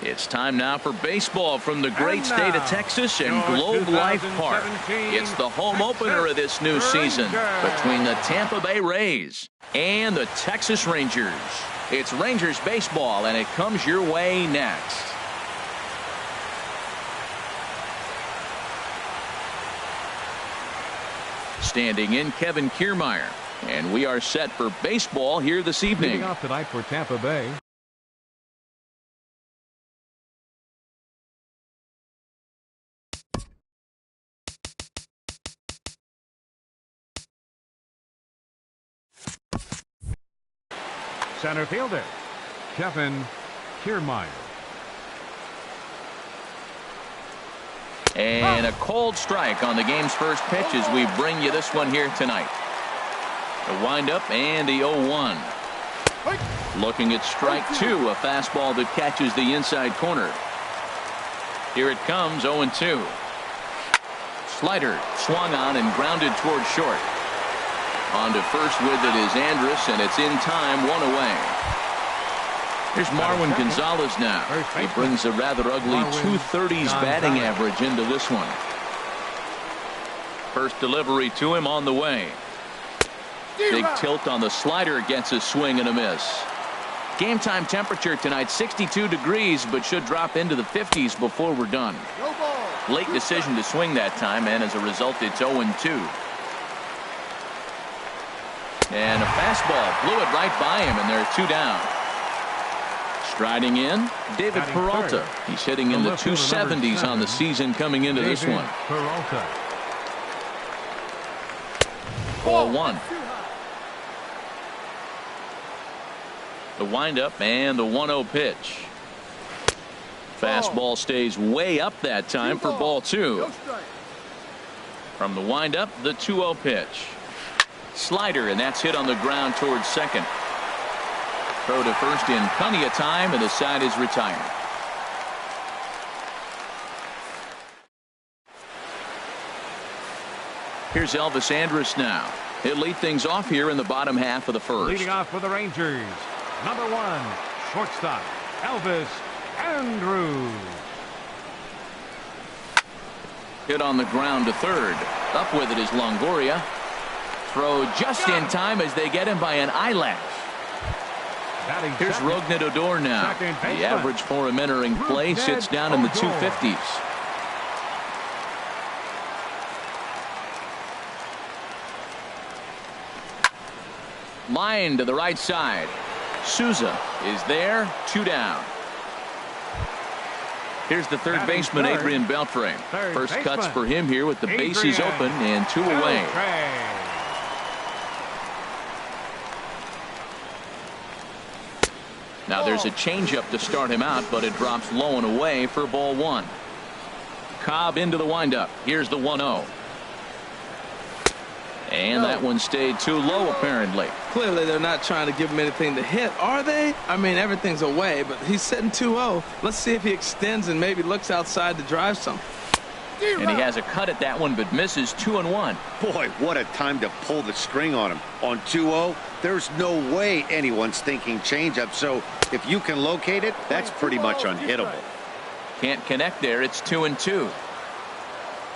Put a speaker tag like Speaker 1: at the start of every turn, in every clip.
Speaker 1: It's time now for baseball from the great state of Texas and BWlove Park. It's the home opener of this new season between the Tampa Bay Rays and the Texas Rangers. It's Rangers baseball, and it comes your way next. Standing in, Kevin Kiermaier, and we are set for baseball here this evening.
Speaker 2: Leading off tonight for Tampa Bay, center fielder Kevin Kiermaier.
Speaker 1: And a cold strike on the game's first pitch as we bring you this one here tonight. The windup and the 0-1. Looking at strike two, a fastball that catches the inside corner. Here it comes, 0-2. Slider swung on and grounded toward short. On to first with it is Andrus, and it's in time, one away. Here's Marwin Gonzalez now. He brings a rather ugly 230s batting average into this one. First delivery to him on the way. Big tilt on the slider, gets a swing and a miss. Game time temperature tonight 62 degrees, but should drop into the 50s before we're done. Late decision to swing that time, and as a result it's 0-2. And a fastball blew it right by him, and there are two down. Striding in, David Peralta. He's hitting in the 270s on the season coming into this one. Ball one. The windup and the 1-0 pitch. Fastball stays way up that time for ball two. From the windup, the 2-0 pitch. Slider, and that's hit on the ground towards second. Throw to first in plenty of time, and the side is retired. Here's Elvis Andrus now. He'll lead things off here in the bottom half of the first.
Speaker 2: Leading off for the Rangers, number 1, shortstop Elvis Andrus.
Speaker 1: Hit on the ground to third. Up with it is Longoria. Throw just in time as they get him by an eyelash. Here's Rougned Odor now. The average for him entering play sits down in the 250s. Line to the right side. Souza is there, 2 down. Here's the third baseman, Adrian Beltre. First cuts for him here with the bases open and 2 away. Now there's a changeup to start him out, but it drops low and away for ball one. Cobb into the windup. Here's the 1-0. And that one stayed too low, apparently.
Speaker 3: Clearly, they're not trying to give him anything to hit, are they? I mean, everything's away, but he's sitting 2-0. Let's see if he extends and maybe looks outside to drive some.
Speaker 1: And he has a cut at that one, but misses 2-1.
Speaker 4: Boy, what a time to pull the string on him. On 2-0, there's no way anyone's thinking changeup, so if you can locate it, that's pretty much unhittable.
Speaker 1: Can't connect there. It's 2-2.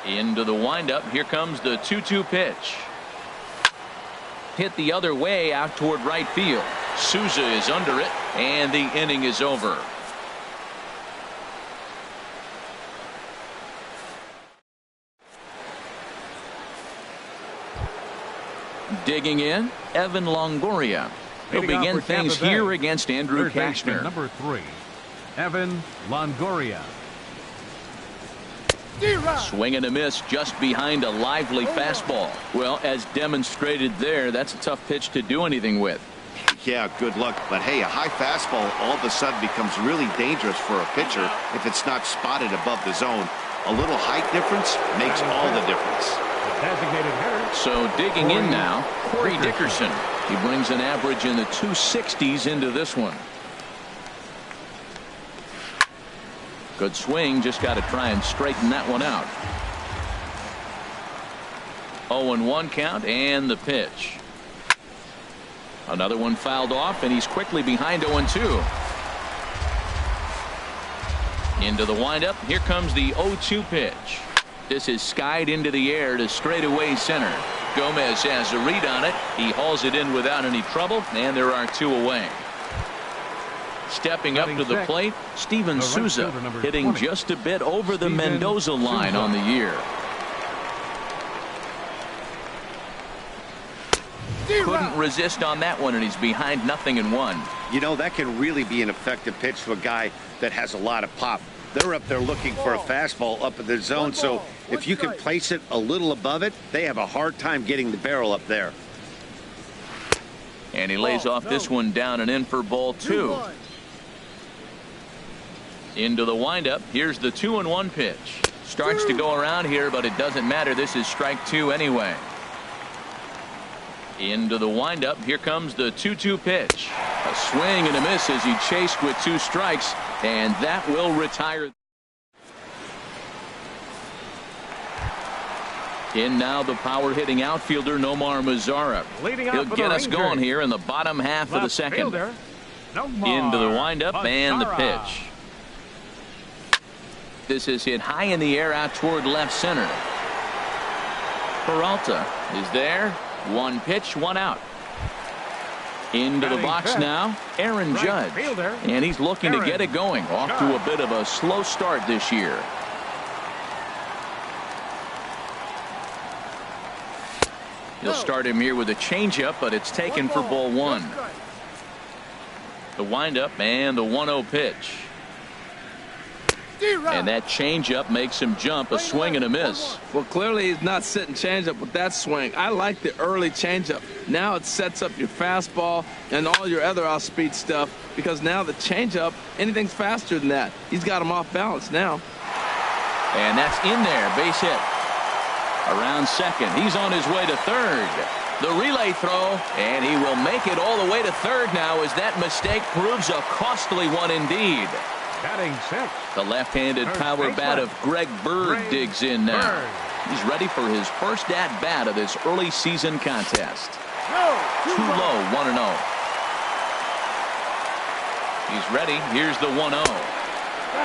Speaker 1: Into the windup. Here comes the 2-2 pitch. Hit the other way out toward right field. Souza is under it, and the inning is over. Digging in, Evan Longoria. He'll begin things here against Andrew Cashner.
Speaker 2: Number 3, Evan Longoria.
Speaker 1: Swing and a miss just behind a lively fastball. Well, as demonstrated there, that's a tough pitch to do anything with.
Speaker 4: Yeah, good luck. But hey, a high fastball all of a sudden becomes really dangerous for a pitcher if it's not spotted above the zone. A little height difference makes all the difference.
Speaker 1: So digging in now, Corey Dickerson. He brings an average in the 260s into this one. Good swing, just got to try and straighten that one out. 0-1 count, and the pitch. Another one fouled off, and he's quickly behind 0-2. Into the windup. Here comes the 0-2 pitch. This is skied into the air to straightaway center. Gomez has a read on it. He hauls it in without any trouble, and there are 2 away. Stepping up to the plate, Steven Souza, hitting just a bit over the Mendoza line on the year. Couldn't resist on that one, and he's behind 0-1.
Speaker 4: You know, that can really be an effective pitch to a guy that has a lot of pop. They're up there looking for a fastball up in the zone, so if you can place it a little above it, they have a hard time getting the barrel up there.
Speaker 1: And he lays off this one down and in for ball 2. Into the windup. Here's the 2-1 pitch. Starts to go around here, but it doesn't matter. This is strike 2 anyway. Into the windup. Here comes the 2-2 pitch. A swing and a miss as he chased with 2 strikes, and that will retire. In now the power hitting outfielder Nomar Mazara. He'll get us going here in the bottom half of the second. Into the windup and the pitch. This is hit high in the air out toward left center. Peralta is there. 1 pitch, 1 out. Into the box now, Aaron Judge. And he's looking to get it going. Off to a bit of a slow start this year. He'll start him here with a changeup, but it's taken for ball 1. The windup and the 1-0 pitch. And that changeup makes him jump. A swing and a miss.
Speaker 3: Well, clearly he's not sitting changeup with that swing. I like the early changeup. Now it sets up your fastball and all your other off-speed stuff, because now the changeup, anything's faster than that. He's got him off balance now.
Speaker 1: And that's in there. Base hit. Around second. He's on his way to third. The relay throw, and he will make it all the way to third now, as that mistake proves a costly one indeed.
Speaker 2: Batting 6.
Speaker 1: The left-handed power bat of Greg Bird digs in now. He's ready for his first at-bat of this early season contest. Too low, 1-0. He's ready. Here's the 1-0.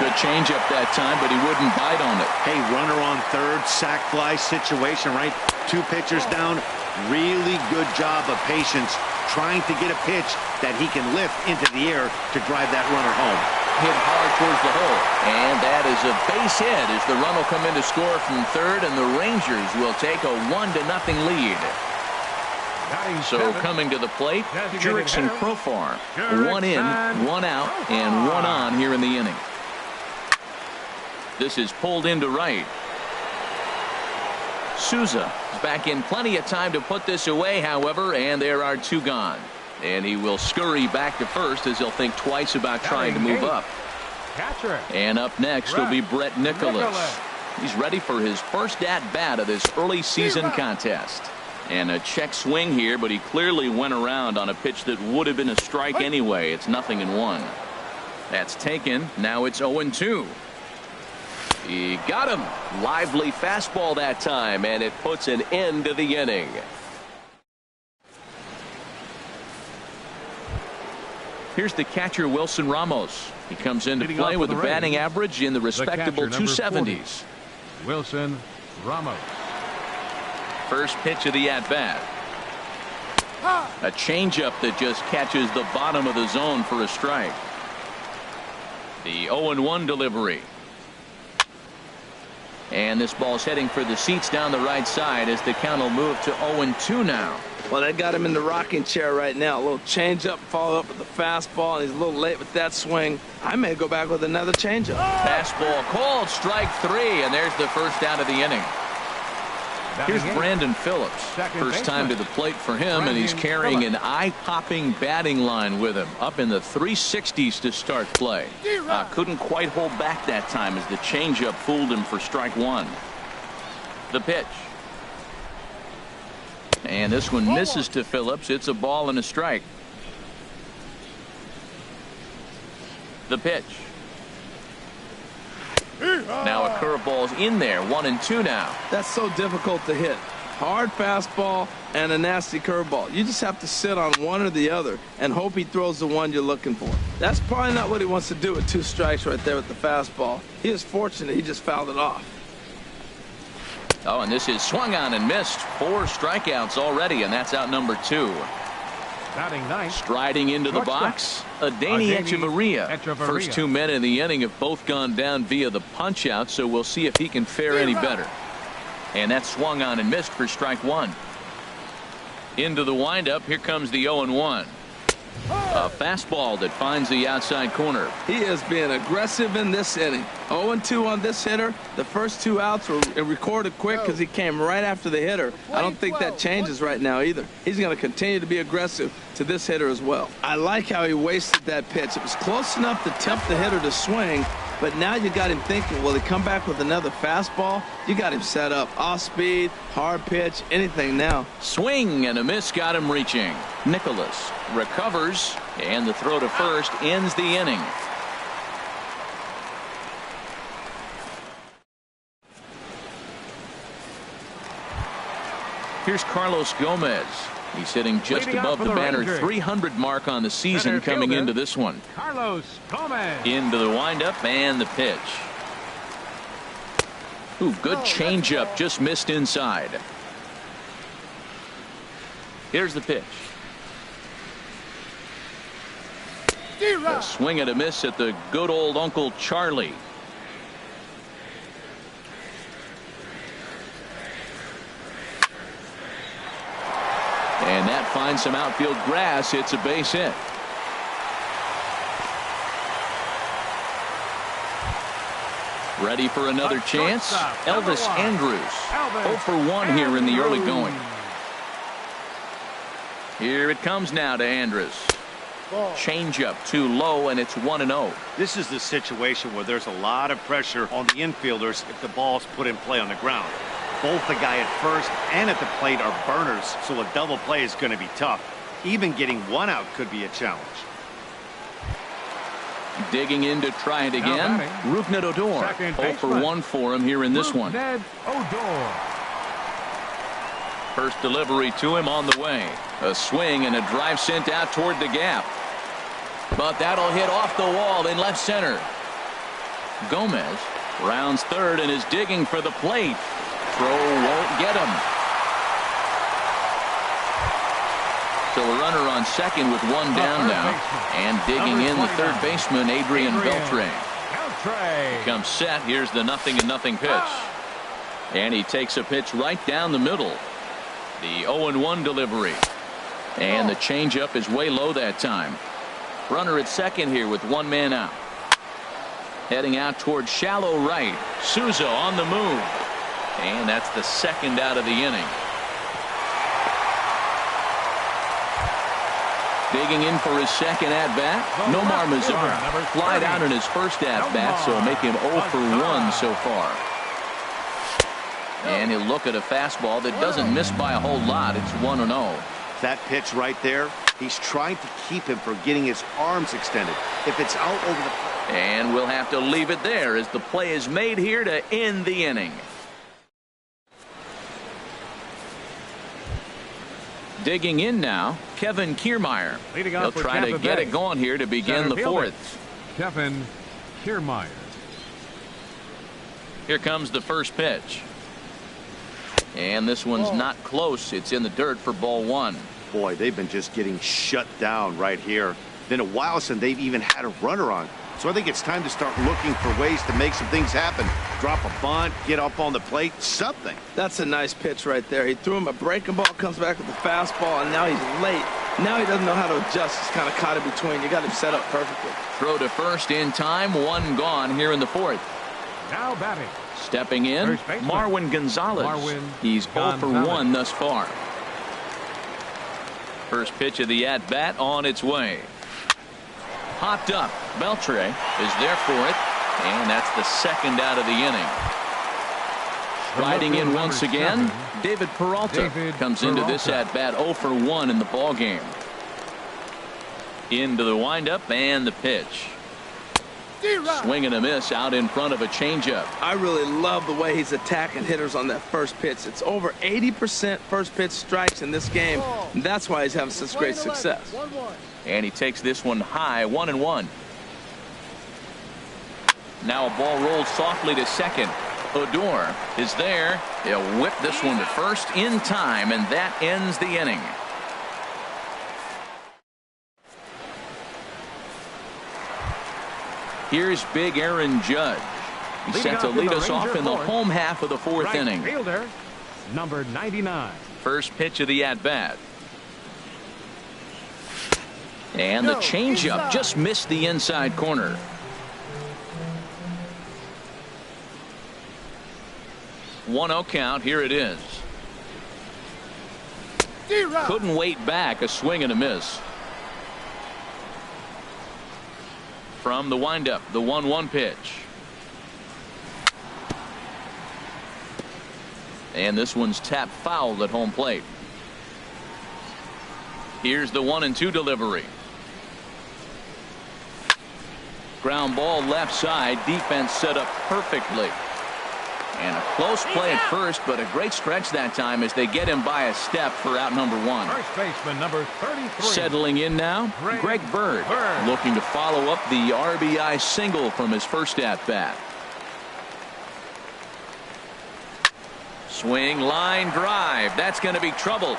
Speaker 1: Good changeup that time, but he wouldn't bite on it.
Speaker 4: Hey, runner on third, sac fly situation, right? 2 pitchers down. Really good job of patience, trying to get a pitch that he can lift into the air to drive that runner home.
Speaker 1: Hit hard towards the hole, and that is a base hit as the run will come in to score from third, and the Rangers will take a 1-0 lead. So coming to the plate, Jurickson Profar. 1 in, 1 out, and 1 on here in the inning. This is pulled into right. Souza is back in plenty of time to put this away, however, and there are 2 gone. And he will scurry back to first as he'll think twice about trying to move up. And up next will be Brett Nicholas. He's ready for his first at-bat of this early season contest. And a check swing here, but he clearly went around on a pitch that would have been a strike anyway. It's 0-1. That's taken. Now it's 0-2. He got him. Lively fastball that time, and it puts an end to the inning. Here's the catcher, Wilson Ramos. He comes into play with a batting average in the respectable 270s.
Speaker 2: Wilson Ramos.
Speaker 1: First pitch of the at-bat. A changeup that just catches the bottom of the zone for a strike. The 0-1 delivery. And this ball's heading for the seats down the right side as the count will move to 0-2 now.
Speaker 3: Well, they got him in the rocking chair right now. A little changeup, follow up with the fastball, and he's a little late with that swing. I may go back with another changeup.
Speaker 1: Fastball called, strike 3, and there's the first out of the inning. Here's Brandon Phillips. First time to the plate for him, and he's carrying an eye-popping batting line with him. Up in the 360s to start play. Couldn't quite hold back that time as the changeup fooled him for strike 1. The pitch. And this one misses to Phillips. It's a ball and a strike. The pitch. Now a curveball's in there. 1-2 now.
Speaker 3: That's so difficult to hit. hard fastball and a nasty curveball. You just have to sit on one or the other and hope he throws the one you're looking for. That's probably not what he wants to do with 2 strikes right there with the fastball. He is fortunate he just fouled it off.
Speaker 1: Oh, and this is swung on and missed. 4 strikeouts already, and that's out number 2.
Speaker 2: Batting ninth.
Speaker 1: Striding into the box, Adeiny Echeverria. First 2 men in the inning have both gone down via the punch-out, so we'll see if he can fare any better. And that's swung on and missed for strike 1. Into the windup, here comes the 0-1. A fastball that finds the outside corner.
Speaker 3: He is being aggressive in this inning. 0-2 on this hitter. The first 2 outs were recorded quick because he came right after the hitter. I don't think that changes right now either. He's going to continue to be aggressive to this hitter as well. I like how he wasted that pitch. It was close enough to tempt the hitter to swing, but now you got him thinking, will he come back with another fastball? You got him set up. Off speed, hard pitch, anything now.
Speaker 1: Swing and a miss got him reaching. Nicholas recovers, and the throw to first ends the inning. Here's Carlos Gomez. He's hitting just above the banner 300 mark on the season coming into this one.
Speaker 2: Carlos Gomez.
Speaker 1: Into the windup and the pitch. Ooh, good changeup, just missed inside. Here's the pitch. A swing and a miss at the good old Uncle Charlie. And that finds some outfield grass. It's a base hit. Ready for another chance. Elvis Andrus. 0 for 1 here in the early going. Here it comes now to Andrus. Changeup too low, and it's 1-0.
Speaker 4: This is the situation where there's a lot of pressure on the infielders if the ball's put in play on the ground. Both the guy at first and at the plate are burners, so a double play is going to be tough. Even getting 1 out could be a challenge.
Speaker 1: Digging in to try it again. Rougned Odor. 0 for 1 for him here in this one. First delivery to him on the way. A swing and a drive sent out toward the gap. But that'll hit off the wall in left center. Gomez rounds third and is digging for the plate. Throw won't get him. So a runner on second with 1 down now. And digging in the third baseman, Adrian Beltre. Comes set. Here's the 0-0 pitch. And he takes a pitch right down the middle. The 0-1 delivery. And the changeup is way low that time. Runner at second here with 1 man out. Heading out toward shallow right. Souza on the move. And that's the 2nd out of the inning. Digging in for his 2nd at-bat. Nomar Mazara flied out in his first at-bat, so make him 0 for 1 so far. And he'll look at a fastball that doesn't miss by a whole lot. It's 1-0.
Speaker 4: That pitch right there, he's trying to keep him from getting his arms extended. If it's out over the plate.
Speaker 1: And we'll have to leave it there as the play is made here to end the inning. Digging in now, Kevin Kiermaier. He'll try to get it going here to begin the 4th.
Speaker 2: Kevin Kiermaier.
Speaker 1: Here comes the first pitch. And this one's not close. It's in the dirt for ball 1.
Speaker 4: Boy, they've been just getting shut down right here. Been a while since they've even had a runner on. So I think it's time to start looking for ways to make some things happen. Drop a bunt, get up on the plate, something.
Speaker 3: That's a nice pitch right there. He threw him a breaking ball, comes back with a fastball, and now he's late. Now he doesn't know how to adjust. He's kind of caught in between. You got him set up perfectly.
Speaker 1: Throw to first in time. 1 gone here in the 4th.
Speaker 2: Now batting.
Speaker 1: Stepping in, Marwin Gonzalez. He's 0 for 1 thus far. First pitch of the at-bat on its way. Popped up. Beltre is there for it. And that's the 2nd out of the inning. Riding in once again, David Peralta comes into this at-bat 0 for 1 in the ballgame. Into the windup and the pitch. Swing and a miss out in front of a changeup.
Speaker 3: I really love the way he's attacking hitters on that first pitch. It's over 80% first pitch strikes in this game. And that's why he's having such great success.
Speaker 1: And he takes this one high, 1-1. Now a ball rolls softly to second. Odor is there. He'll whip this one to first in time, and that ends the inning. Here's big Aaron Judge. He's set to lead us off in the home half of the fourth inning.
Speaker 2: Fielder, number 99.
Speaker 1: First pitch of the at-bat. And the changeup just missed the inside corner. One-oh count. Here it is. Couldn't wait back. A swing and a miss. From the windup, the 1-1 pitch. And this one's tapped foul at home plate. Here's the 1-2 delivery. Ground ball left side. Defense set up perfectly. And a close play at first, but a great stretch that time as they get him by a step for out number 1.
Speaker 2: First baseman number 33.
Speaker 1: Settling in now, Greg Bird, looking to follow up the RBI single from his first at-bat. Swing, line drive. That's going to be trouble.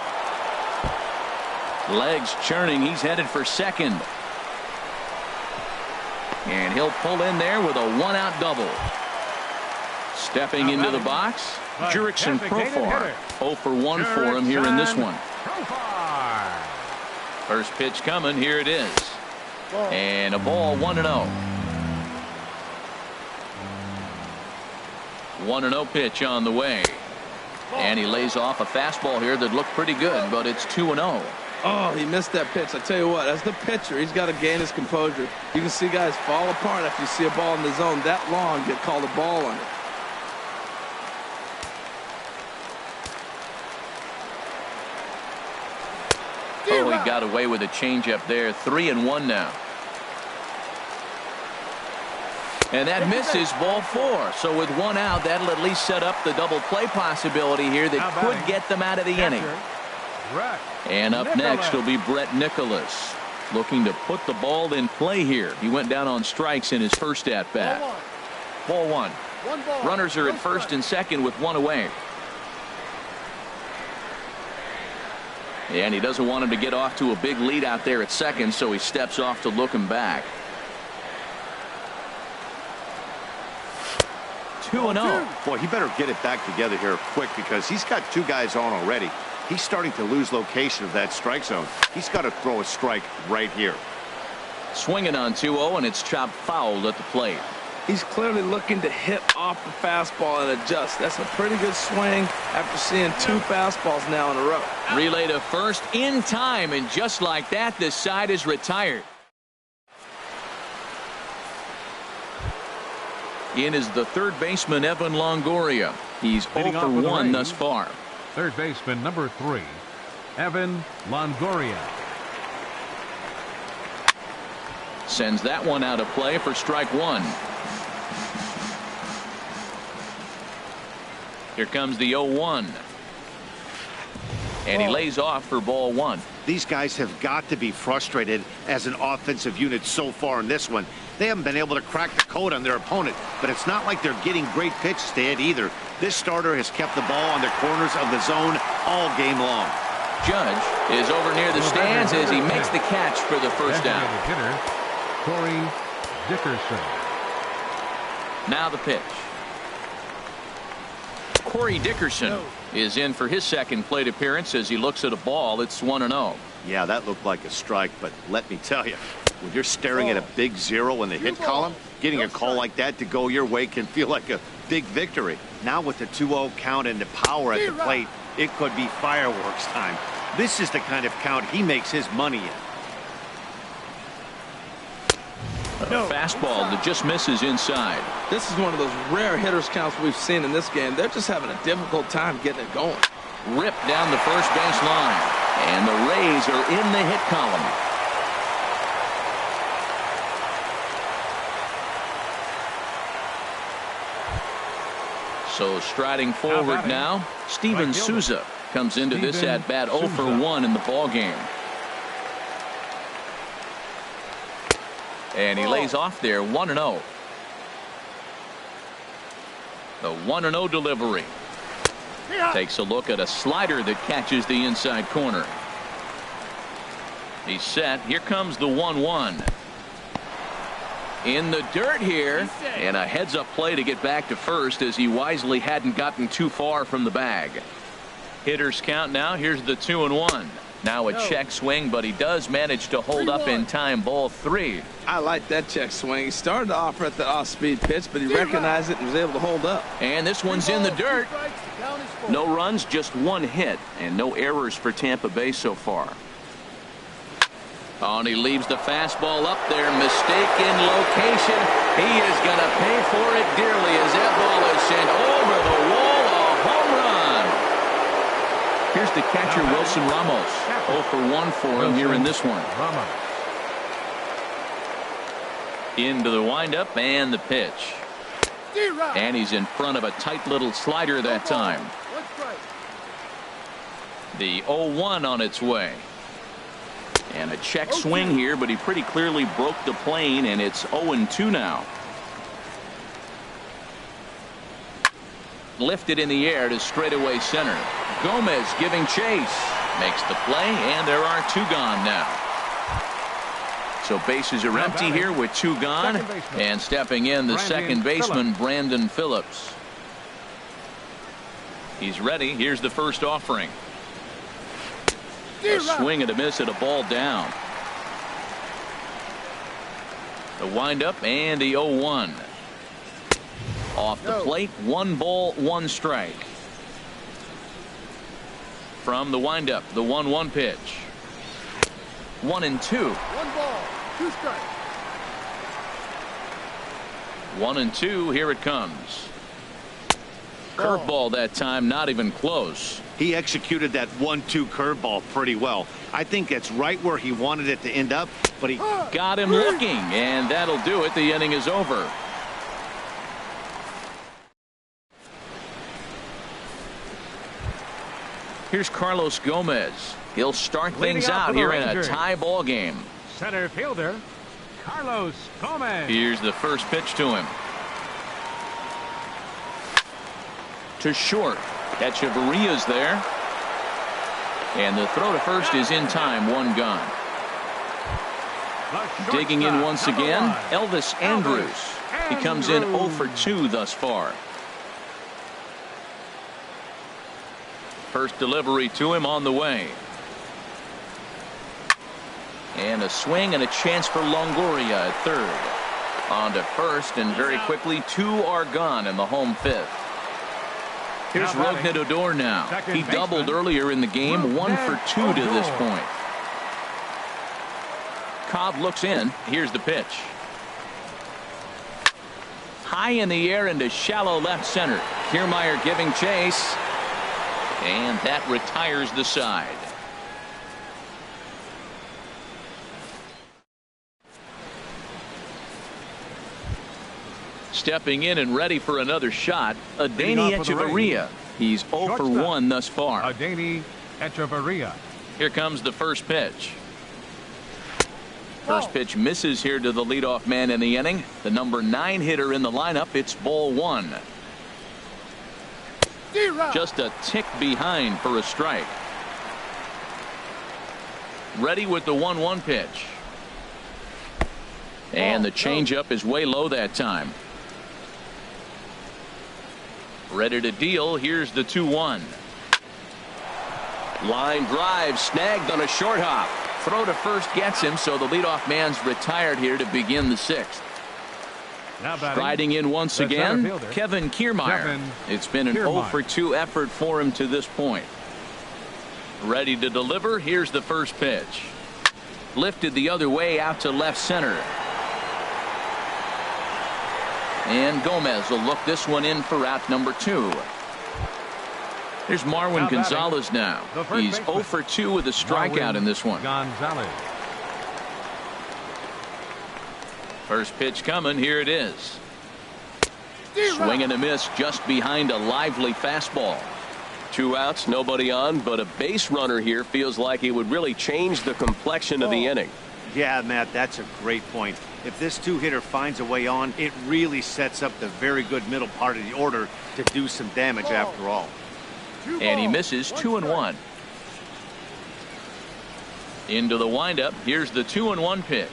Speaker 1: Legs churning. He's headed for second. And he'll pull in there with a one-out double. Stepping into the box, Jurickson Profar. 0 for 1 for him here in this one. First pitch coming. Here it is. And a ball, 1-0. 1-0 pitch on the way. And he lays off a fastball here that looked pretty good, but it's 2-0.
Speaker 3: Oh, he missed that pitch. I tell you what, as the pitcher, he's got to gain his composure. You can see guys fall apart after you see a ball in the zone that long get called a ball on it.
Speaker 1: Oh, he got away with a changeup there. 3-1 now. And that misses, ball 4. So with 1 out, that'll at least set up the double play possibility here that could get them out of the inning. And up next will be Brett Nicholas, looking to put the ball in play here. He went down on strikes in his first at bat. Ball 1. Runners are at first and second with 1 away. And he doesn't want him to get off to a big lead out there at second, so he steps off to look him back. 2-0.
Speaker 4: Boy, he better get it back together here quick because he's got 2 guys on already. He's starting to lose location of that strike zone. He's got to throw a strike right here.
Speaker 1: Swinging on 2-0, and it's chopped foul at the plate.
Speaker 3: He's clearly looking to hit off the fastball and adjust. That's a pretty good swing after seeing 2 fastballs now in a row.
Speaker 1: Relay to first in time, and just like that, this side is retired. In is the third baseman, Evan Longoria. He's 0 for 1 thus far.
Speaker 2: Third baseman number 3, Evan Longoria.
Speaker 1: Sends that one out of play for strike 1. Here comes the 0-1. And he lays off for ball 1.
Speaker 4: These guys have got to be frustrated as an offensive unit so far in this one. They haven't been able to crack the code on their opponent, but it's not like they're getting great pitches to hit either. This starter has kept the ball on the corners of the zone all game long.
Speaker 1: Judge is over near the stands as he makes the catch for the first down.
Speaker 2: Hitter, Corey Dickerson.
Speaker 1: Now the pitch. Corey Dickerson is in for his second plate appearance as he looks at a ball. It's 1-0.
Speaker 4: Yeah, that looked like a strike, but let me tell you, when you're staring at a big 0 in the hit column, getting a call like that to go your way can feel like a big victory. Now with the 2-0 count and the power at the plate, it could be fireworks time. This is the kind of count he makes his money in.
Speaker 1: A fastball that just misses inside.
Speaker 3: This is one of those rare hitters counts we've seen in this game. They're just having a difficult time getting it going.
Speaker 1: Ripped down the first base line. And the Rays are in the hit column. So striding forward now, Steven Souza comes into this at bat 0 for 1 in the ball game. And he lays off there 1-0. The 1-0 delivery. Takes a look at a slider that catches the inside corner. He's set. Here comes the 1-1. In the dirt here, and a heads-up play to get back to first as he wisely hadn't gotten too far from the bag. Hitters count now. Here's the 2-1. Now a check swing, but he does manage to hold up in time. Ball 3.
Speaker 3: I like that check swing. He started off at the off-speed pitch, but he recognized it and was able to hold up.
Speaker 1: And this one's in the dirt. No runs, just 1 hit, and no errors for Tampa Bay so far. Oh, and he leaves the fastball up there. Mistaken location. He is going to pay for it dearly as that ball is sent over the wall. A home run. Here's the catcher, Wilson Ramos. 0 for 1 for him here in this one. Into the windup and the pitch. And he's in front of a tight little slider that time. The 0-1 on its way. And a check swing here, but he pretty clearly broke the plane, and it's 0-2 now. Lifted in the air to straightaway center. Gomez giving chase. Makes the play, and there are 2 gone now. So bases are empty here with 2 gone. And stepping in, the second baseman, Brandon Phillips. He's ready. Here's the first offering. A swing and a miss at a ball down. The windup and the 0-1. Off the plate, 1 ball, 1 strike. From the windup, the 1-1 pitch. 1-2.
Speaker 5: 1 ball, 2 strikes.
Speaker 1: 1-2. Here it comes. Curveball that time, not even close.
Speaker 4: He executed that 1-2 curveball pretty well. I think that's right where he wanted it to end up, but he
Speaker 1: got him looking, and that'll do it. The inning is over. Here's Carlos Gomez. He'll start things out here in a tie ball game.
Speaker 2: Center fielder, Carlos Gomez.
Speaker 1: Here's the first pitch to him. To short. Echeverria's there. And the throw to first is in time. 1 gone. Digging in once again, Elvis Andrus. He comes in 0 for 2 thus far. First delivery to him on the way. And a swing and a chance for Longoria at third. On to first, and very quickly 2 are gone in the home 5th. Here's Rougned Odor now. He doubled earlier in the game. 1 for 2 to this point. Cobb looks in. Here's the pitch. High in the air into shallow left center. Kiermaier giving chase. And that retires the side. Stepping in and ready for another shot, Adeiny Echeverria. He's 0 for 1 thus far.
Speaker 2: Adeiny Echeverria.
Speaker 1: Here comes the first pitch. First pitch misses here to the leadoff man in the inning. The number 9 hitter in the lineup. It's ball 1. Just a tick behind for a strike. Ready with the 1-1 pitch. And the changeup is way low that time. Ready to deal. Here's the 2-1. Line drive snagged on a short hop. Throw to first gets him, so the leadoff man's retired here to begin the 6th. Striding in once again, Kevin Kiermaier. It's been an 0 for 2 effort for him to this point. Ready to deliver. Here's the first pitch. Lifted the other way out to left center. And Gomez will look this one in for out number 2. Here's Marwin Gonzalez now. He's 0 for 2 with a strikeout in this one.
Speaker 2: Gonzalez.
Speaker 1: First pitch coming. Here it is. Swing and a miss just behind a lively fastball.
Speaker 6: 2 outs, nobody on, but a base runner here feels like it would really change the complexion of the inning.
Speaker 4: Yeah, Matt, that's a great point. If this two-hitter finds a way on, it really sets up the very good middle part of the order to do some damage after all.
Speaker 1: And he misses 2-1. Into the windup. Here's the 2-1 pitch.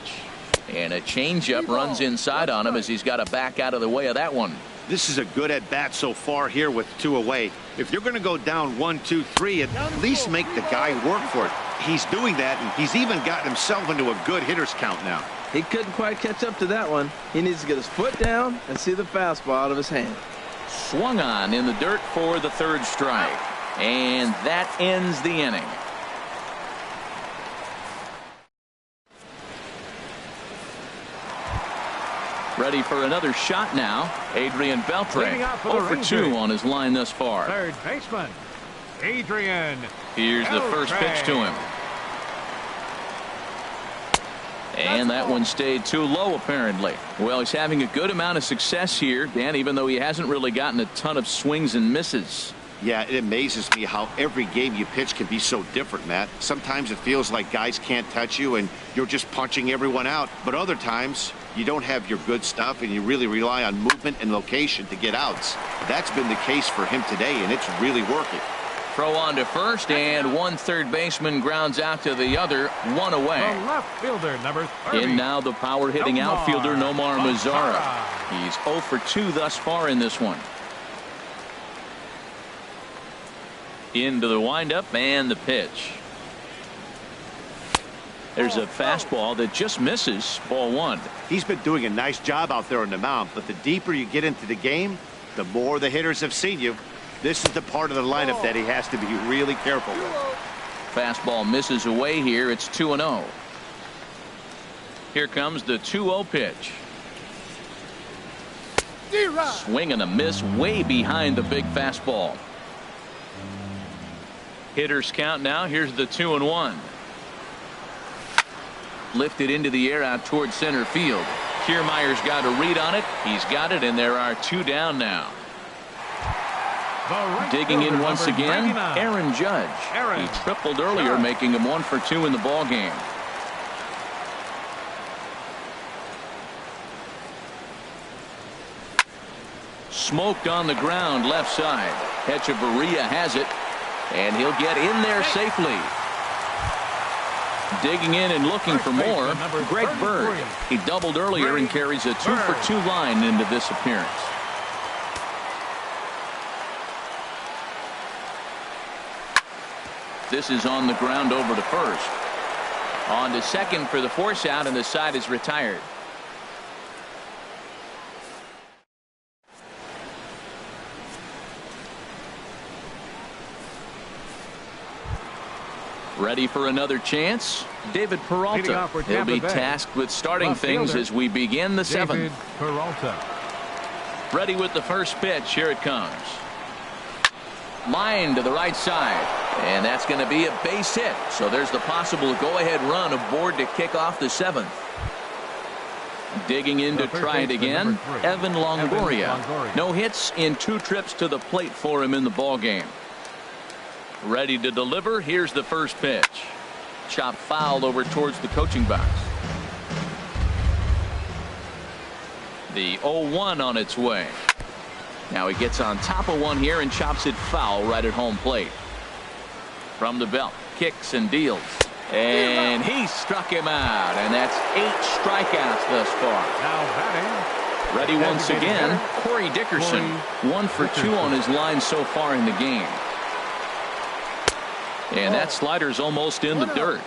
Speaker 1: And a changeup runs inside on him as he's got to back out of the way of that one.
Speaker 4: This is a good at-bat so far here with 2 away. If you're going to go down 1, 2, 3, at least make the guy work for it. He's doing that, and he's even gotten himself into a good hitter's count now.
Speaker 3: He couldn't quite catch up to that one. He needs to get his foot down and see the fastball out of his hand.
Speaker 1: Swung on in the dirt for the 3rd strike. And that ends the inning. Ready for another shot now. Adrian Beltre, 0 for 2 on his line thus far.
Speaker 2: Third baseman, Adrian.
Speaker 1: Here's the first pitch to him. And that one stayed too low, apparently. Well, he's having a good amount of success here, Dan, even though he hasn't really gotten a ton of swings and misses.
Speaker 4: Yeah, it amazes me how every game you pitch can be so different, Matt. Sometimes it feels like guys can't touch you and you're just punching everyone out. But other times, you don't have your good stuff and you really rely on movement and location to get outs. That's been the case for him today, and it's really working.
Speaker 1: Throw on to first, and one third baseman grounds out to the other, 1 away.
Speaker 2: The left fielder, number 30.
Speaker 1: In now the power-hitting outfielder, Nomar Mazara. He's 0 for 2 thus far in this one. Into the windup and the pitch. There's a fastball that just misses, ball 1.
Speaker 4: He's been doing a nice job out there on the mound, but the deeper you get into the game, the more the hitters have seen you. This is the part of the lineup that he has to be really careful with.
Speaker 1: Fastball misses away here. It's 2-0. Here comes the 2-0 pitch. Swing and a miss way behind the big fastball. Hitters count now. Here's the 2-1. Lifted into the air out towards center field. Kiermaier's got a read on it. He's got it, and there are 2 down now. Digging in once again, Aaron Judge. He tripled earlier, making him 1 for 2 in the ball game. Smoked on the ground left side. Hechavarria has it, and he'll get in there safely. Digging in and looking for more, Greg Bird. He doubled earlier and carries a 2 for 2 line into this appearance. This is on the ground over to first. On to second for the force out, and the side is retired. Ready for another chance? David Peralta. He'll be tasked with starting things as we begin the 7th.
Speaker 2: Peralta.
Speaker 1: Ready with the first pitch. Here it comes. Line to the right side, and that's going to be a base hit. So there's the possible go-ahead run aboard to kick off the 7th. Digging in to try it again, Evan Longoria. No hits in 2 trips to the plate for him in the ball game. Ready to deliver. Here's the first pitch. Chop foul over towards the coaching box. The 0-1 on its way. Now he gets on top of one here and chops it foul right at home plate. From the belt, kicks and deals. And he struck him out, and that's 8 strikeouts thus far.
Speaker 2: Now batting.
Speaker 1: Ready once again, Corey Dickerson. 1 for 2 on his line so far in the game. And that slider's almost in the dirt.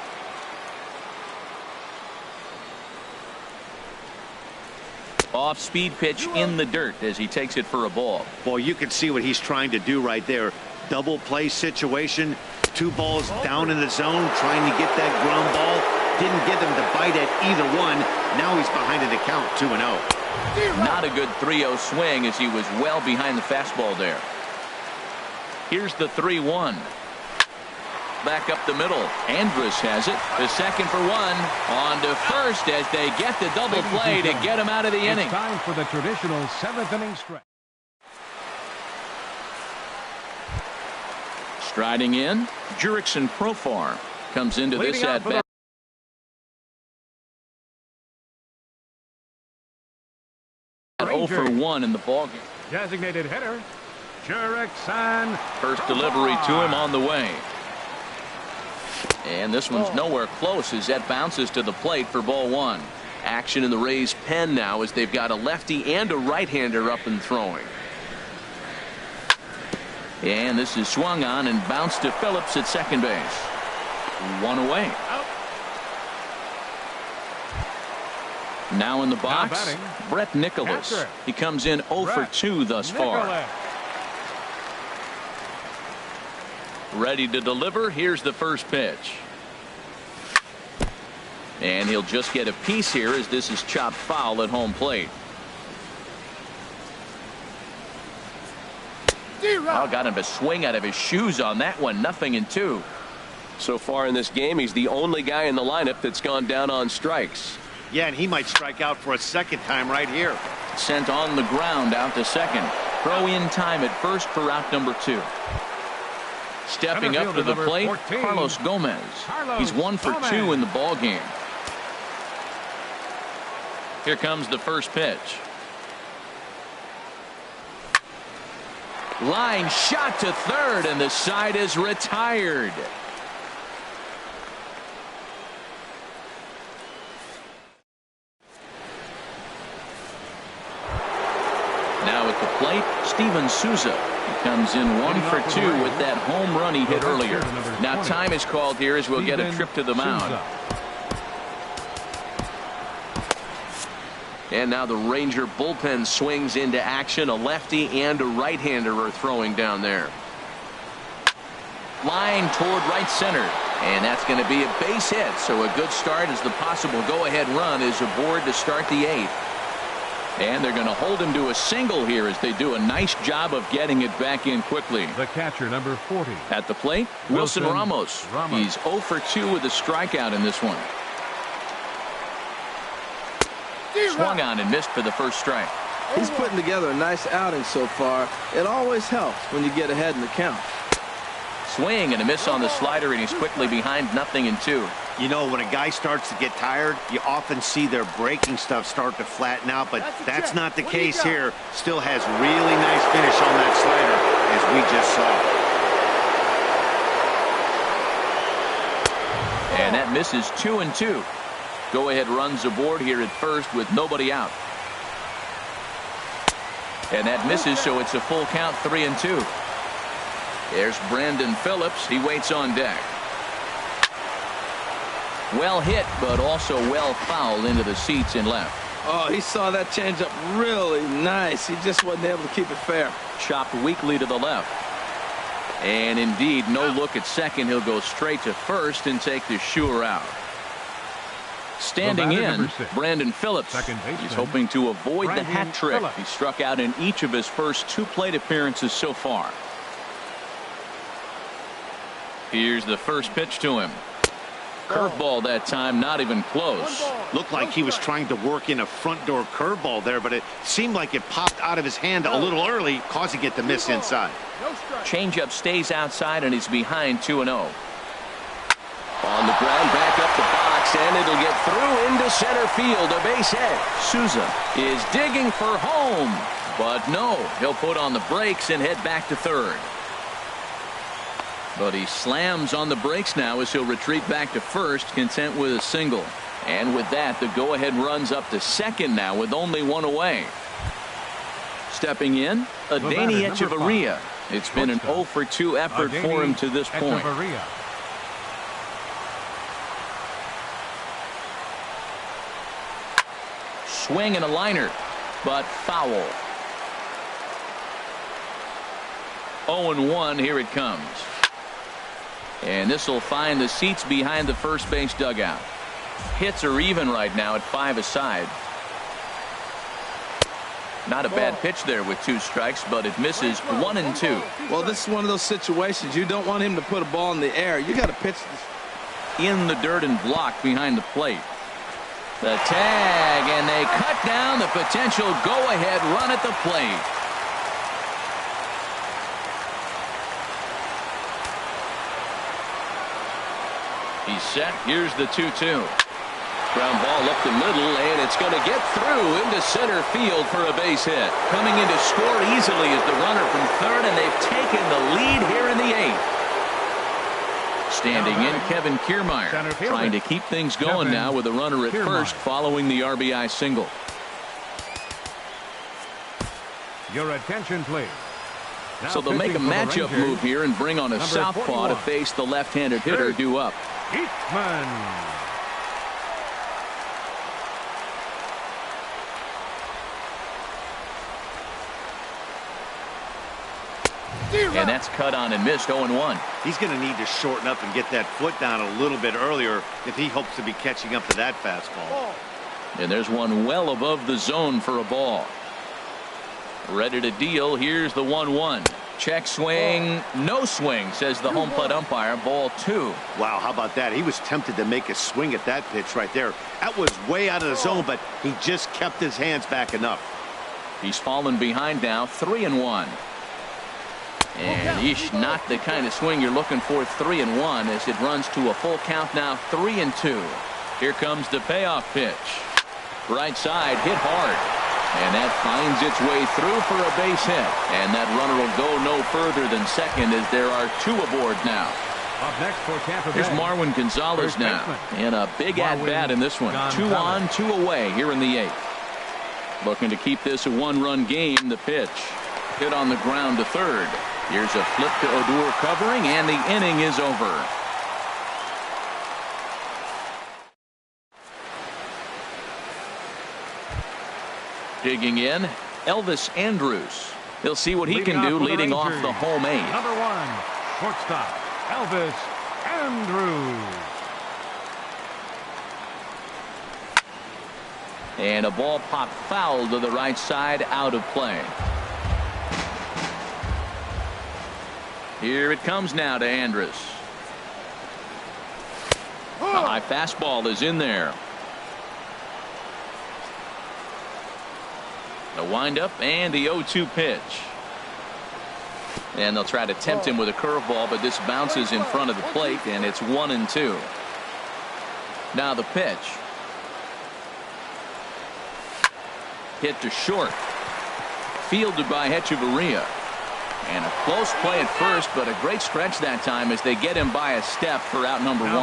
Speaker 1: Off-speed pitch in the dirt as he takes it for a ball.
Speaker 4: Boy, you can see what he's trying to do right there. Double play situation. 2 balls down in the zone, trying to get that ground ball. Didn't get him to bite at either one. Now he's behind in the count, 2-0.
Speaker 1: Not a good 3-0 swing as he was well behind the fastball there. Here's the 3-1. Back up the middle. Andrus has it. The second for 1. On to first as they get the double play to get him out of the inning.
Speaker 2: It's time for the traditional 7th inning stretch.
Speaker 1: Striding in, Jurickson Profar comes into this at bat. At 0 for 1 in the ballgame.
Speaker 2: Designated hitter, Jurickson.
Speaker 1: First delivery to him on the way. And this one's nowhere close as that bounces to the plate for ball 1. Action in the Rays' pen now as they've got a lefty and a right-hander up and throwing. And this is swung on and bounced to Phillips at second base. 1 away. Now in the box, Brett Nicholas. He comes in 0 for 2 thus far. Ready to deliver. Here's the first pitch. And he'll just get a piece here as this is chopped foul at home plate. Oh, got him a swing out of his shoes on that one. 0-2.
Speaker 6: So far in this game, he's the only guy in the lineup that's gone down on strikes.
Speaker 4: Yeah, and he might strike out for a second time right here.
Speaker 1: Sent on the ground out to second. Throw in time at first for out number 2. Stepping up to the plate, 14, Carlos Gomez. He's 1 for 2 in the ball game. Here comes the first pitch. Line shot to third, and the side is retired. Now at the plate, Steven Souza. He comes in 1 for 2 with that home run he hit earlier. Now time is called here as we'll get a trip to the mound. And now the Ranger bullpen swings into action. A lefty and a right-hander are throwing down there. Line toward right center. And that's going to be a base hit. So a good start as the possible go-ahead run is aboard to start the 8th. And they're going to hold him to a single here as they do a nice job of getting it back in quickly.
Speaker 2: The catcher, number 40.
Speaker 1: At the plate, Wilson Ramos. He's 0 for 2 with a strikeout in this one. Swung on and missed for the first strike.
Speaker 3: He's putting together a nice outing so far. It always helps when you get ahead in the count.
Speaker 1: Swing and a miss on the slider, and he's quickly behind 0-2.
Speaker 4: You know, when a guy starts to get tired, you often see their breaking stuff start to flatten out, but that's not the case here. Still has really nice finish on that slider, as we just saw.
Speaker 1: And that misses 2-2. Go-ahead runs aboard here at first with nobody out. And that misses, so it's a full count, 3-2. There's Brandon Phillips. He waits on deck. Well hit, but also well fouled into the seats in left.
Speaker 3: Oh, he saw that changeup really nice. He just wasn't able to keep it fair.
Speaker 1: Chopped weakly to the left. And indeed, no look at second. He'll go straight to first and take the shooter out. Standing in, Brandon Phillips. He's hoping to avoid the hat trick. He struck out in each of his first 2 plate appearances so far. Here's the first pitch to him. Curveball that time, not even close.
Speaker 4: Looked like he was trying to work in a front door curveball there, but it seemed like it popped out of his hand a little early, causing it to miss inside.
Speaker 1: Changeup stays outside, and he's behind 2-0. On the ground, back up the box, and it'll get through into center field. A base hit. Souza is digging for home, but no, he'll put on the brakes and head back to third. But he slams on the brakes now as he'll retreat back to first, content with a single. And with that, the go-ahead runs up to second now with only 1 away. Stepping in, Adeiny Echeverria. It's been an 0 for 2 effort for him to this point. Swing and a liner, but foul. 0-1, here it comes. And this will find the seats behind the first base dugout. Hits are even right now at 5 aside. Not a bad pitch there with 2 strikes, but it misses 1-2.
Speaker 3: Well, this is one of those situations you don't want him to put a ball in the air. You got to pitch this
Speaker 1: in the dirt and block behind the plate. The tag, and they cut down the potential go-ahead run at the plate. He's set. Here's the 2-2. Ground ball up the middle, and it's going to get through into center field for a base hit. Coming in to score easily is the runner from third, and they've taken the lead here in the 8th. Standing in, Kevin Kiermaier, trying to keep things going now with a runner at first following the RBI single.
Speaker 2: Your attention, please. Now
Speaker 1: So they'll make a matchup move here and bring on a southpaw to face the left-handed hitter due up.
Speaker 2: Eastman.
Speaker 1: And that's cut on and missed. 0-1.
Speaker 4: He's going to need to shorten up and get that foot down a little bit earlier if he hopes to be catching up to that fastball.
Speaker 1: And there's one well above the zone for a ball. Ready to deal. Here's the 1-1. Check swing. No swing, says the home plate umpire. Ball 2.
Speaker 4: Wow, how about that? He was tempted to make a swing at that pitch right there. That was way out of the zone, but he just kept his hands back enough.
Speaker 1: He's fallen behind now. 3-1. And eesh, not the kind of swing you're looking for. 3-1 as it runs to a full count now. 3-2. Here comes the payoff pitch. Right side, hit hard. And that finds its way through for a base hit. And that runner will go no further than second as there are 2 aboard now.
Speaker 2: Up next for Tampa Bay.
Speaker 1: Here's Marwin Gonzalez now. And a big at-bat in this one. 2 on, 2 away here in the 8th. Looking to keep this a 1-run game. The pitch. Hit on the ground to third. Here's a flip to Odor covering, and the inning is over. Digging in, Elvis Andrus. He'll see what he can do leading off the home 8.
Speaker 2: Number 1, shortstop, Elvis Andrus.
Speaker 1: And a ball popped foul to the right side, out of play. Here it comes now to Andrus. A high fastball is in there. The windup and the 0-2 pitch. And they'll try to tempt him with a curveball, but this bounces in front of the plate, and it's 1-2. Now the pitch. Hit to short. Fielded by Hechavarria. And a close play at first, but a great stretch that time as they get him by a step for out number 1.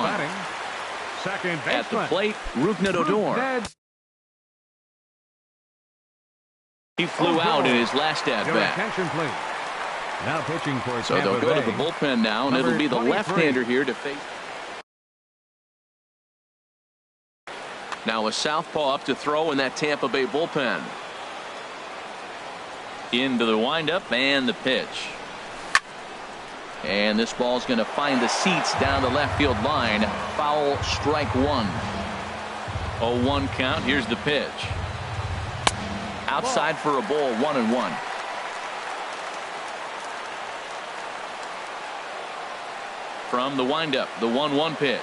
Speaker 2: Second baseman.
Speaker 1: At the plate, Rougned Odor. He flew out in his last at
Speaker 2: Your
Speaker 1: bat.
Speaker 2: attention, please. Now pitching for
Speaker 1: So they'll go to the bullpen now, and it'll be the left-hander here to face. Now a southpaw up to throw in that Tampa Bay bullpen. Into the windup and the pitch. And this ball's going to find the seats down the left field line. Foul, strike 1. 0-1 count. Here's the pitch. Outside for a ball, 1-1. From the windup, the 1-1 pitch.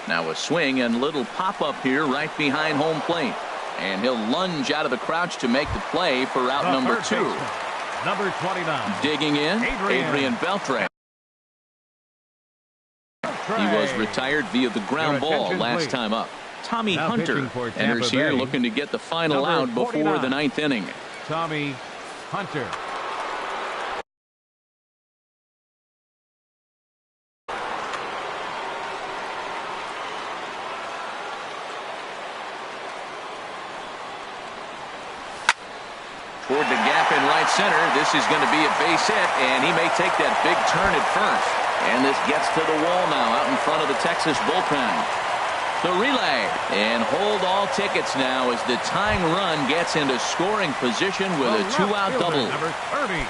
Speaker 1: Now a swing and little pop-up here right behind home plate. And he'll lunge out of the crouch to make the play for out number 2.
Speaker 2: Number 29.
Speaker 1: Digging in, Adrian Beltre. He was retired via the ground ball last time up. Tommy Hunter enters here looking to get the final out before the 9th inning.
Speaker 2: Tommy Hunter.
Speaker 1: Toward the gap in right center. This is going to be a base hit, and he may take that big turn at first. And this gets to the wall now out in front of the Texas bullpen. The relay, and hold all tickets now as the tying run gets into scoring position with a 2-out double.
Speaker 2: Number 30.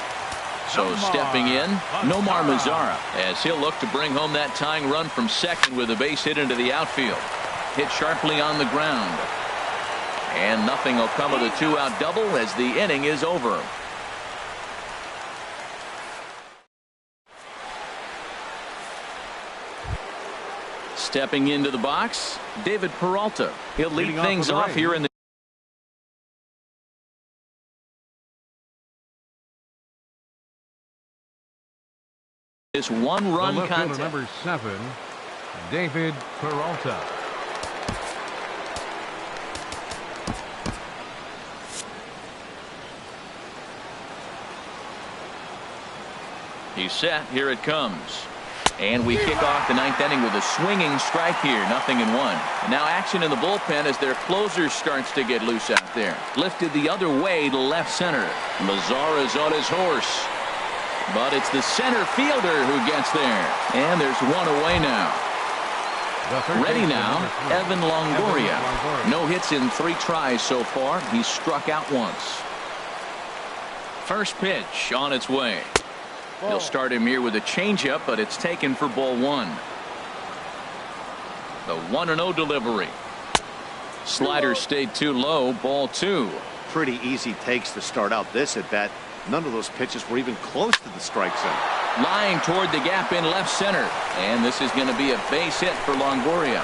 Speaker 1: So stepping in, Nomar Mazara, as he'll look to bring home that tying run from second with a base hit into the outfield. Hit sharply on the ground. And nothing will come of the 2-out double as the inning is over. Stepping into the box, David Peralta. He'll lead things off here in the this one-run contest.
Speaker 2: Number 7, David Peralta.
Speaker 1: He's set. Here it comes. And we kick off the ninth inning with a swinging strike here. 0-1. And now action in the bullpen as their closer starts to get loose out there. Lifted the other way to left center. Mazara's on his horse. But it's the center fielder who gets there. And there's one away now. Ready now, Evan Longoria. No hits in 3 tries so far. He's struck out once. First pitch on its way. They'll start him here with a changeup, but it's taken for ball 1. The 1-0 delivery. Slider stayed too low. Ball 2.
Speaker 4: Pretty easy takes to start out this at bat. None of those pitches were even close to the strike zone.
Speaker 1: Line toward the gap in left center. And this is going to be a base hit for Longoria.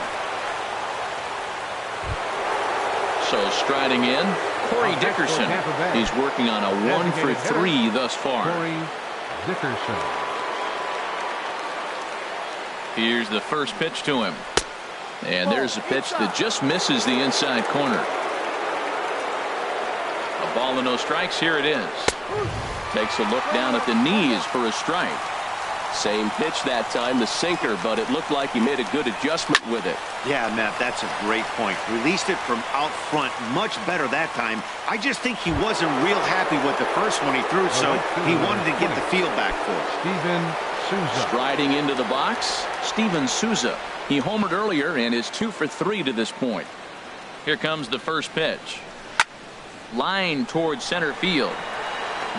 Speaker 1: So striding in, Corey Dickerson. He's working on a 1 for 3 thus far.
Speaker 2: Dickerson.
Speaker 1: Here's the first pitch to him. And there's a pitch that just misses the inside corner. A ball and no strikes. Here it is. Takes a look down at the knees for a strike.
Speaker 6: Same pitch that time, the sinker, but it looked like he made a good adjustment with it.
Speaker 4: Yeah, Matt, that's a great point. Released it from out front much better that time. I just think he wasn't real happy with the first one he threw, so he wanted to get the feel back for it.
Speaker 2: Steven Souza.
Speaker 1: Striding into the box, Steven Souza. He homered earlier and is 2 for 3 to this point. Here comes the first pitch. Line towards center field.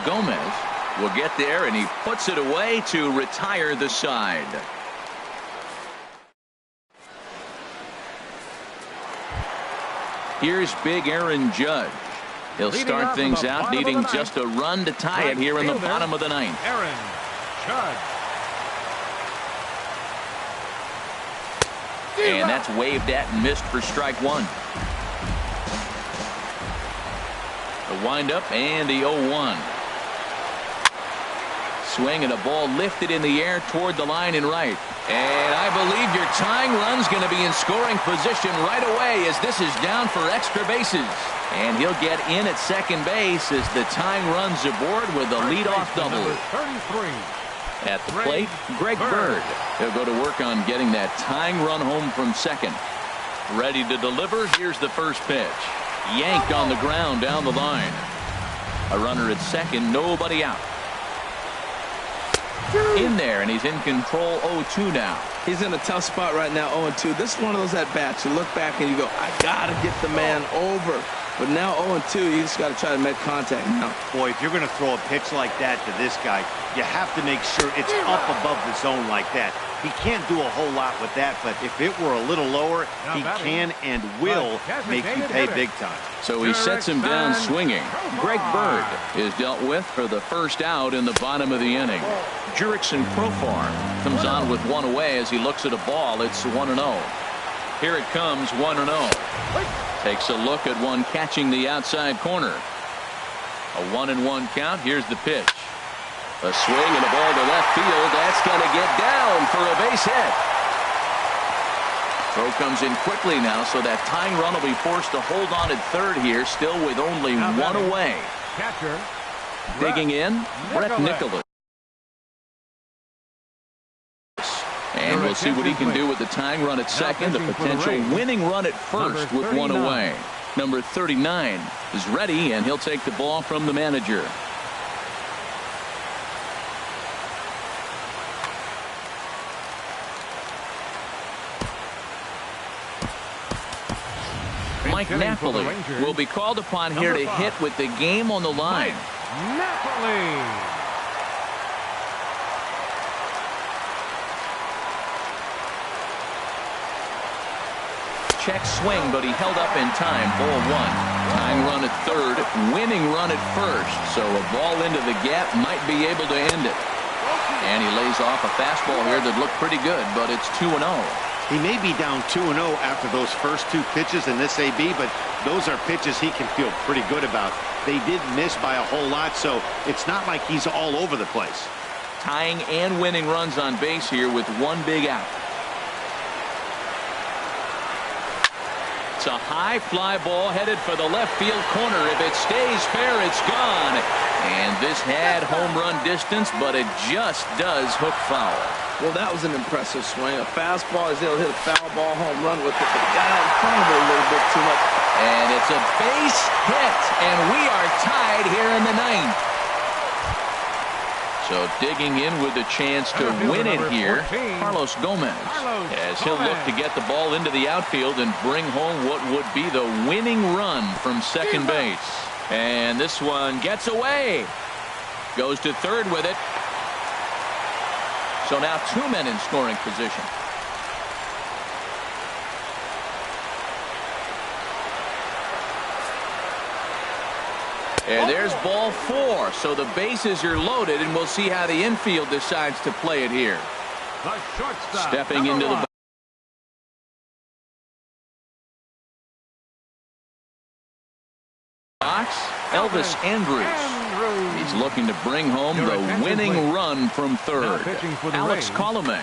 Speaker 1: Gomez will get there, and he puts it away to retire the side. Here's big Aaron Judge. He'll start things out needing just a run to tie it here in the bottom of the ninth.
Speaker 2: Aaron Judge.
Speaker 1: And that's waved at and missed for strike 1. The windup and the 0-1. Swing and a ball lifted in the air toward the line and right. And I believe your tying run's going to be in scoring position right away as this is down for extra bases. And he'll get in at second base as the tying run's aboard with a leadoff double.
Speaker 2: Number 33.
Speaker 1: At the plate, Greg Bird. He'll go to work on getting that tying run home from second. Ready to deliver. Here's the first pitch. Yanked on the ground down the line. A runner at second, nobody out. In there, and he's in control. 0-2 now.
Speaker 3: He's in a tough spot right now. 0-2. This is one of those at bats. You look back and you go, I gotta get the man over. But now 0-2, you just got to try to make contact now.
Speaker 4: Boy, if you're going to throw a pitch like that to this guy, you have to make sure it's up above the zone like that. He can't do a whole lot with that, but if it were a little lower, he can and will make you pay big time.
Speaker 1: So he sets him down swinging. Greg Bird is dealt with for the first out in the bottom of the inning. Jurickson Profar comes on with one away as he looks at a ball. It's 1-0. Here it comes, 1-0. Takes a look at one catching the outside corner. A 1-1 count. Here's the pitch. A swing and a ball to left field. That's going to get down for a base hit. Throw comes in quickly now, so that tying run will be forced to hold on at third here, still with only one away.
Speaker 2: Catcher.
Speaker 1: Digging in, Brett Nicholas. And we'll see what he can do with the tying run at second, the potential winning run at first with one away. Number 39 is ready, and he'll take the ball from the manager. Mike Napoli will be called upon here to hit with the game on the line.
Speaker 2: Napoli.
Speaker 1: Check swing, but he held up in time. Ball 1. Tying run at third, winning run at first. So a ball into the gap might be able to end it. And he lays off a fastball here that looked pretty good, but it's 2-0.
Speaker 4: He may be down 2-0 after those first two pitches in this AB, but those are pitches he can feel pretty good about. They did miss by a whole lot, so it's not like he's all over the place.
Speaker 1: Tying and winning runs on base here with one big out. It's a high fly ball headed for the left field corner. If it stays fair, it's gone. And this had home run distance, but it just does hook foul.
Speaker 3: Well, that was an impressive swing. A fastball is able to hit a foul ball home run with it, but got out in front of it a little bit too much.
Speaker 1: And it's a base hit, and we are tied here in the ninth. So digging in with a chance to win it here, Carlos Gomez, as he'll look to get the ball into the outfield and bring home what would be the winning run from second base. And this one gets away. Goes to third with it. So now 2 men in scoring position. And there's ball 4. So the bases are loaded, and we'll see how the infield decides to play it here.
Speaker 2: The shortstop,
Speaker 1: Stepping into the box, Elvis Andrus. He's looking to bring home the winning run from third. Alex Colomé.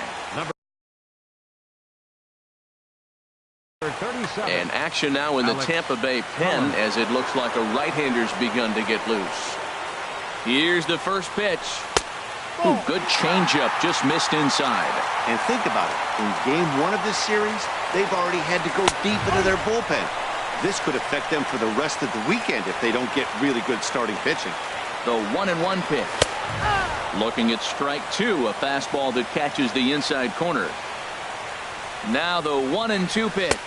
Speaker 1: And action now in the Tampa Bay pen as it looks like a right-hander's begun to get loose. Here's the first pitch. Ooh, good changeup, just missed inside.
Speaker 4: And think about it. In game 1 of this series, they've already had to go deep into their bullpen. This could affect them for the rest of the weekend if they don't get really good starting pitching.
Speaker 1: The 1-1 pitch. Looking at strike 2, a fastball that catches the inside corner. Now the 1-2 pitch.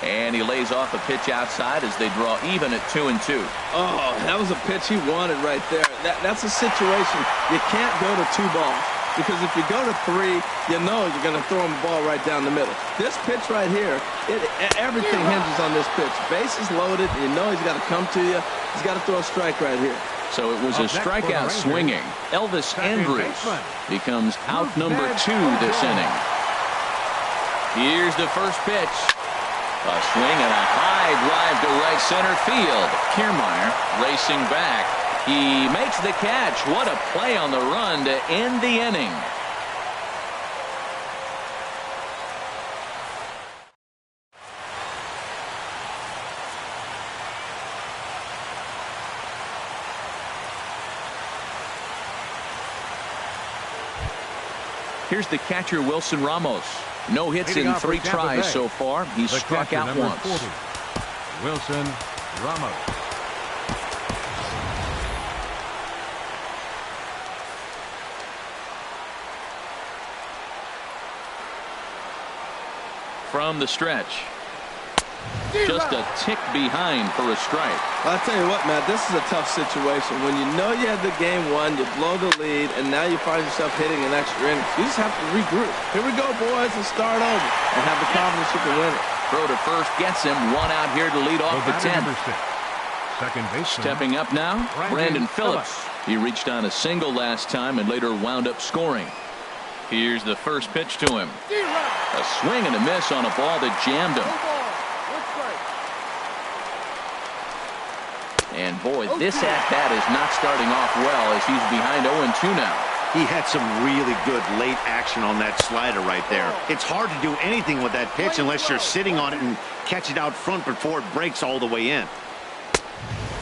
Speaker 1: And he lays off a pitch outside as they draw even at 2-2.
Speaker 3: Oh, that was a pitch he wanted right there. That's a situation you can't go to 2 balls, because if you go to 3, you know you're going to throw him a ball right down the middle. This pitch right here, everything hinges on this pitch. Bases loaded, you know he's got to come to you. He's got to throw a strike right here.
Speaker 1: So it was a strikeout swinging. Elvis Andrus becomes out number 2 this inning. Here's the first pitch. A swing and a high drive to right center field. Kiermaier racing back. He makes the catch. What a play on the run to end the inning. Here's the catcher, Wilson Ramos. No hits in 3 tries so far. He's struck out once.
Speaker 2: 40, Wilson Ramos.
Speaker 1: From the stretch. Just a tick behind for a strike.
Speaker 3: I'll tell you what, Matt, this is a tough situation. When you know you had the game won, you blow the lead, and now you find yourself hitting an extra inning. You just have to regroup. Here we go, boys, and start over, and have the confidence you can win it.
Speaker 1: Throw to first gets him. 1 out here to lead off the 10th.
Speaker 2: Second baseman.
Speaker 1: Stepping up now, Brandon Phillips. He reached on a single last time and later wound up scoring. Here's the first pitch to him. A swing and a miss on a ball that jammed him. And boy, this at-bat is not starting off well as he's behind 0-2 now.
Speaker 4: He had some really good late action on that slider right there. It's hard to do anything with that pitch unless you're sitting on it and catch it out front before it breaks all the way in.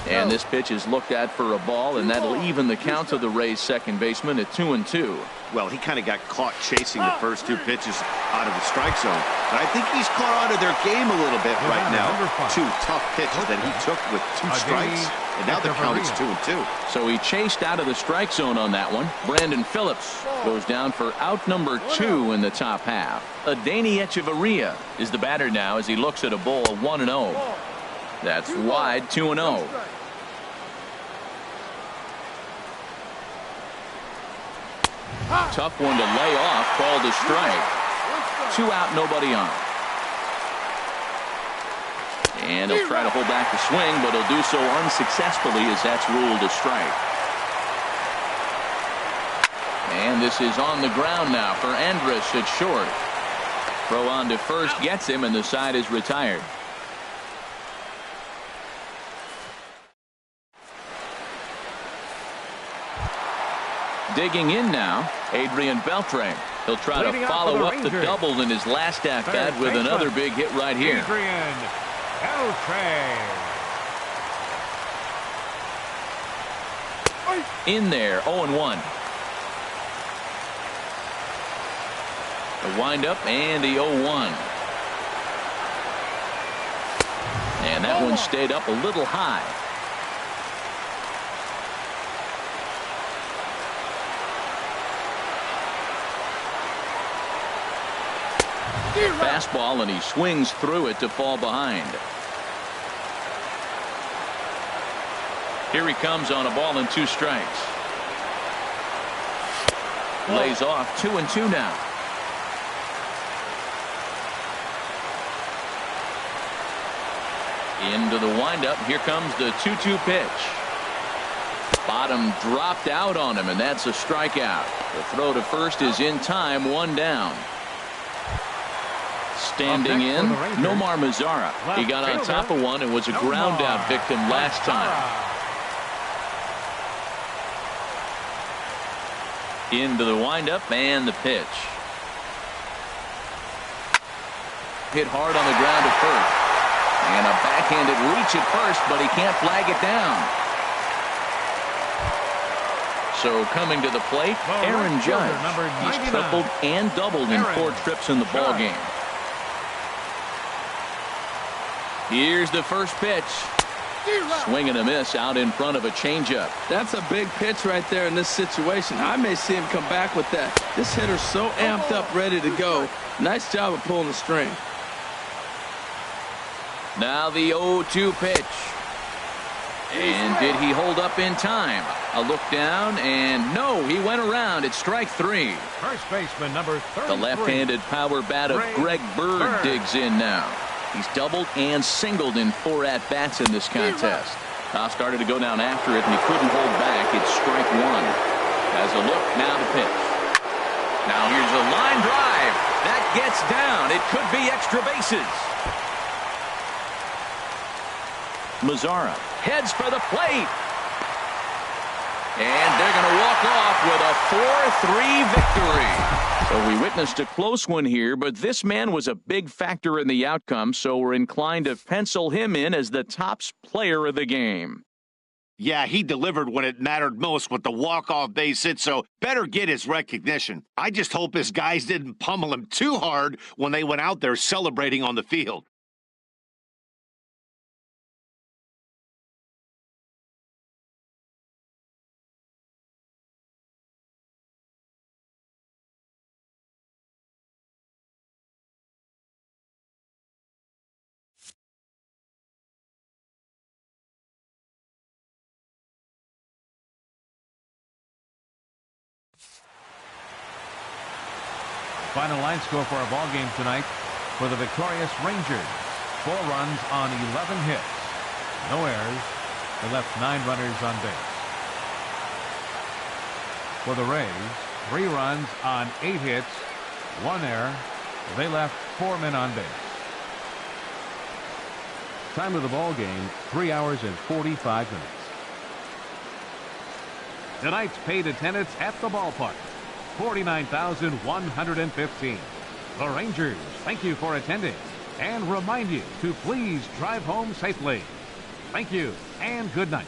Speaker 1: And this pitch is looked at for a ball, and that'll even the count of the Rays' second baseman at 2-2.
Speaker 4: Well, he kind of got caught chasing the first 2 pitches out of the strike zone. But I think he's caught out of their game a little bit right now. 2 tough pitches that he took with 2 strikes, and now the count is 2-2.
Speaker 1: So he chased out of the strike zone on that one. Brandon Phillips goes down for out number 2 in the top half. Adeiny Echeverria is the batter now as he looks at a ball of 1-0. That's wide, 2-0. Tough one to lay off, called a strike. 2 out, nobody on. And he'll try to hold back the swing, but he'll do so unsuccessfully as that's ruled a strike. And this is on the ground now for Andrus at short. Throw on to first gets him, and the side is retired. Digging in now, Adrian Beltre. He'll try to follow up the double in his last at-bat with another big hit right here.
Speaker 2: Adrian Beltre.
Speaker 1: In there, 0-1. The windup and the 0-1. And that one stayed up a little high. Fastball, and he swings through it to fall behind. Here he comes on a ball and 2 strikes. Lays off 2-2 now. Into the windup. Here comes the 2-2 pitch. Bottom dropped out on him, and that's a strikeout. The throw to first is in time, 1 down. Standing in, Nomar Mazara. He got on top of one and was a ground out victim last time. Into the windup and the pitch. Hit hard on the ground at first. And a backhanded reach at first, but he can't flag it down. So coming to the plate, Aaron Judge. He's tripled and doubled in 4 trips in the ballgame. Here's the first pitch. Swing and a miss out in front of a changeup.
Speaker 3: That's a big pitch right there in this situation. I may see him come back with that. This hitter's so amped up, ready to go. Nice job of pulling the string.
Speaker 1: Now the 0-2 pitch. And did he hold up in time? A look down, and no, he went around. It's strike 3.
Speaker 2: First baseman number 33.
Speaker 1: The left-handed power bat of Greg Bird digs in now. He's doubled and singled in 4 at-bats in this contest. Started to go down after it, and he couldn't hold back. It's strike 1. As a look, now the pitch. Now here's a line drive. That gets down. It could be extra bases. Mazara heads for the plate. And they're going to walk off with a 4-3 victory. So we witnessed a close one here, but this man was a big factor in the outcome, so we're inclined to pencil him in as the top player of the game.
Speaker 4: Yeah, he delivered when it mattered most with the walk-off base hit, so better get his recognition. I just hope his guys didn't pummel him too hard when they went out there celebrating on the field.
Speaker 2: Final line score for our ball game tonight for the victorious Rangers. 4 runs on 11 hits. No errors. They left 9 runners on base. For the Rays, 3 runs on 8 hits. 1 error. They left 4 men on base. Time of the ball game, 3 hours and 45 minutes. Tonight's paid attendance at the ballpark, 49,115. The Rangers thank you for attending and remind you to please drive home safely. Thank you and good night.